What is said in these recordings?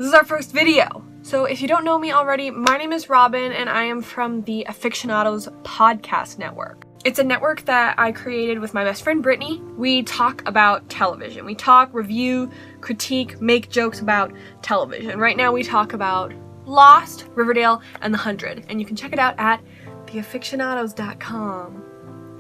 This is our first video. So if you don't know me already, my name is Robyn and I am from the Afictionados podcast network. It's a network that I created with my best friend Brittany. We talk about television. We talk, review, critique, make jokes about television. Right now we talk about Lost, Riverdale, and The 100. And you can check it out at theafictionados.com.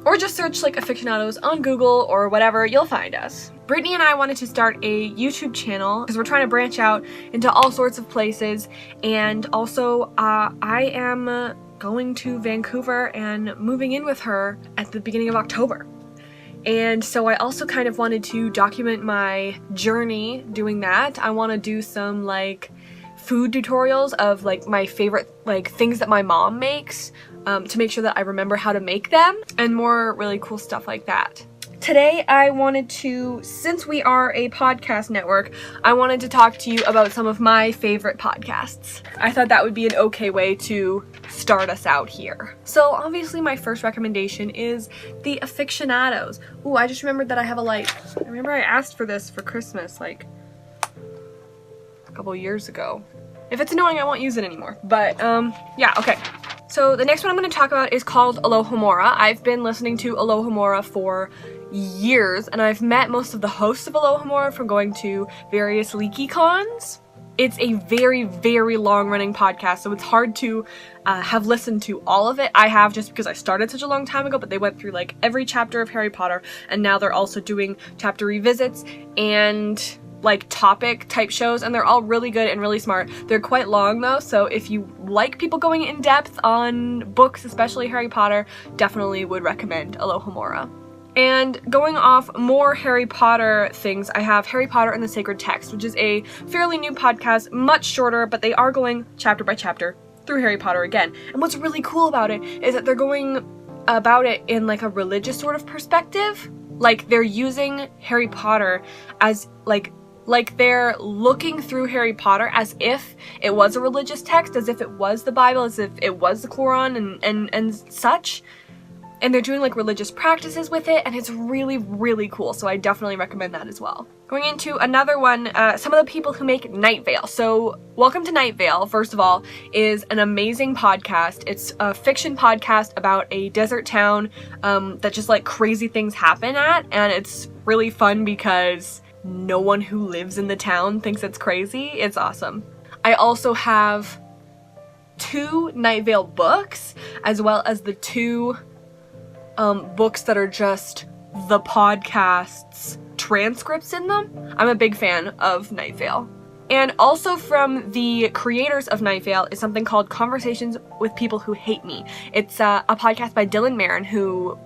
Or just search like Afictionados on Google or whatever, you'll find us. Brittany and I wanted to start a YouTube channel because we're trying to branch out into all sorts of places. And also, I am going to Vancouver and moving in with her at the beginning of October. And so I also kind of wanted to document my journey doing that. I want to do some like food tutorials of like my favorite like things that my mom makes to make sure that I remember how to make them and more really cool stuff like that. Today I wanted to, since we are a podcast network, I wanted to talk to you about some of my favorite podcasts. I thought that would be an okay way to start us out here. So obviously my first recommendation is the Afictionados. Ooh, I just remembered that I have a light. I remember I asked for this for Christmas like a couple years ago. If it's annoying, I won't use it anymore. But yeah, okay. So the next one I'm going to talk about is called Alohomora. I've been listening to Alohomora for years, and I've met most of the hosts of Alohomora from going to various leaky cons. It's a very, very long-running podcast, so it's hard to have listened to all of it. I have just because I started such a long time ago, but they went through like every chapter of Harry Potter, and now they're also doing chapter revisits and like topic type shows, and they're all really good and really smart. They're quite long though, so if you like people going in depth on books, especially Harry Potter, definitely would recommend Alohomora. And going off more Harry Potter things, I have Harry Potter and the Sacred Text, which is a fairly new podcast, much shorter, but they are going chapter by chapter through Harry Potter again. And what's really cool about it is that they're going about it in like a religious sort of perspective. Like they're using Harry Potter as like they're looking through Harry Potter as if it was a religious text, as if it was the Bible, as if it was the Quran and such. And they're doing like religious practices with it, and it's really, really cool. So I definitely recommend that as well. Going into another one, some of the people who make Night Vale. So Welcome to Night Vale, first of all, is an amazing podcast. It's a fiction podcast about a desert town that just like crazy things happen at, and it's really fun because no one who lives in the town thinks it's crazy. It's awesome. I also have 2 Night Vale books, as well as the 2 books that are just the podcast's transcripts in them. I'm a big fan of Night Vale. And also from the creators of Night Vale is something called Conversations with People Who Hate Me. It's a podcast by Dylan Marin, who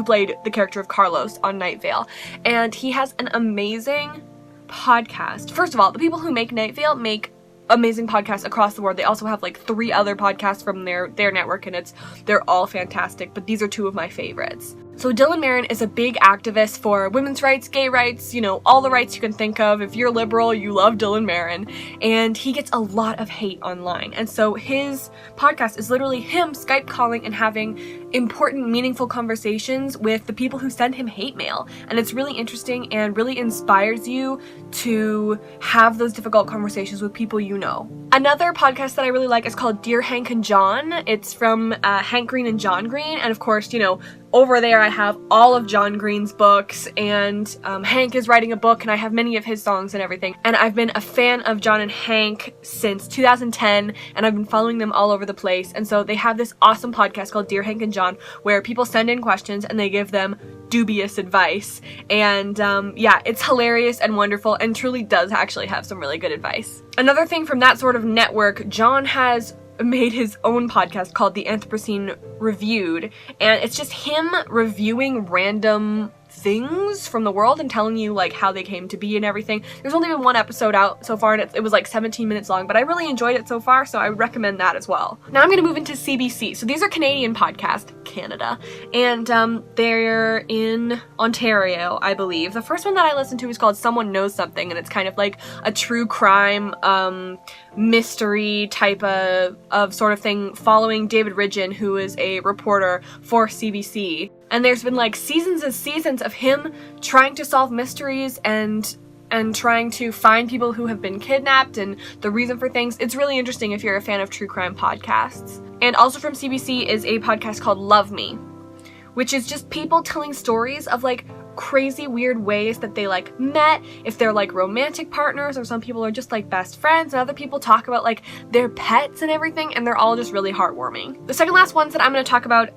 played the character of Carlos on Night Vale. And he has an amazing podcast. First of all, the people who make Night Vale make amazing podcasts across the world. They also have like 3 other podcasts from their network, and they're all fantastic, but these are 2 of my favorites. So Dylan Marin is a big activist for women's rights, gay rights, you know, all the rights you can think of. If you're liberal, you love Dylan Marin, and he gets a lot of hate online. And so his podcast is literally him Skype calling and having important, meaningful conversations with the people who send him hate mail. And it's really interesting and really inspires you to have those difficult conversations with people you know. Another podcast that I really like is called Dear Hank and John. It's from Hank Green and John Green, and of course, you know, over there I have all of John Green's books, and Hank is writing a book, and I have many of his songs and everything. And I've been a fan of John and Hank since 2010, and I've been following them all over the place. And so they have this awesome podcast called Dear Hank and John, where people send in questions and they give them dubious advice. And yeah, it's hilarious and wonderful, and truly does actually have some really good advice. Another thing from that sort of network, John has made his own podcast called The Anthropocene Reviewed, and it's just him reviewing random things from the world and telling you like how they came to be and everything. There's only been 1 episode out so far, and it was like 17 minutes long, but I really enjoyed it so far, so I recommend that as well. Now I'm going to move into CBC. So these are Canadian podcasts, Canada, and they're in Ontario, I believe. The first one that I listened to is called Someone Knows Something, and it's kind of like a true crime mystery type of sort of thing, following David Ridgen, who is a reporter for CBC. And there's been like seasons and seasons of him trying to solve mysteries and and trying to find people who have been kidnapped and the reason for things. It's really interesting if you're a fan of true crime podcasts. And also from CBC is a podcast called Love Me, which is just people telling stories of like crazy weird ways that they like met, if they're like romantic partners, or some people are just like best friends, and other people talk about like their pets and everything, and they're all just really heartwarming. The second last ones that I'm going to talk about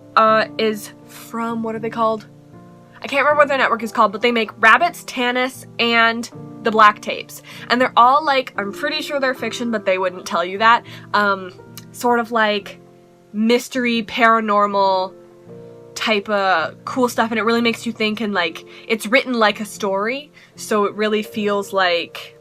is from, what are they called? I can't remember what their network is called, but they make Rabbits, Tanis, and The Black Tapes. And they're all like, I'm pretty sure they're fiction, but they wouldn't tell you that. Sort of like mystery, paranormal type of cool stuff, and it really makes you think, and like it's written like a story, so it really feels like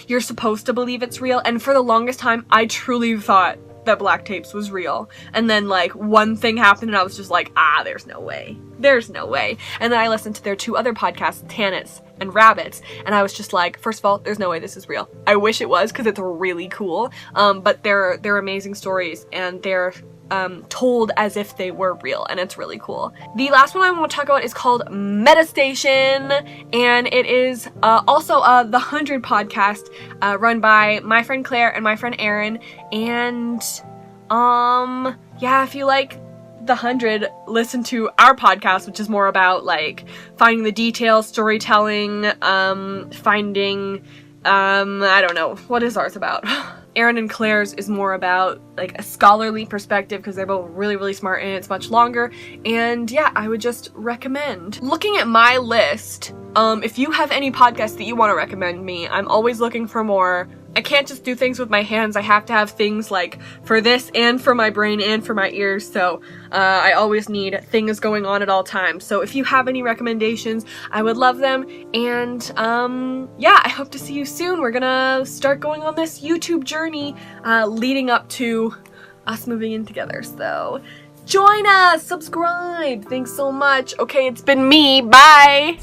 you're supposed to believe it's real. And for the longest time I truly thought that Black Tapes was real, and then like one thing happened and I was just like, there's no way, and then I listened to their two other podcasts, Tanis and Rabbits, and I was just like, first of all, there's no way this is real. I wish it was, because it's really cool, but they're amazing stories, and they're told as if they were real, and it's really cool. The last one I want to talk about is called Metastation, and it is also the 100 podcast run by my friend Claire and my friend Erin, and yeah, if you like the 100, listen to our podcast, which is more about like finding the details, storytelling, finding I don't know, what is ours about? Erin and Claire's is more about like a scholarly perspective, because they're both really smart, and it's much longer. And yeah, I would just recommend. Looking at my list, if you have any podcasts that you want to recommend me, I'm always looking for more. I can't just do things with my hands. I have to have things like for this and for my brain and for my ears, so I always need things going on at all times. So if you have any recommendations, I would love them. And yeah, I hope to see you soon. We're gonna start going on this YouTube journey leading up to us moving in together, so join us, subscribe. Thanks so much. Okay, it's been me. Bye.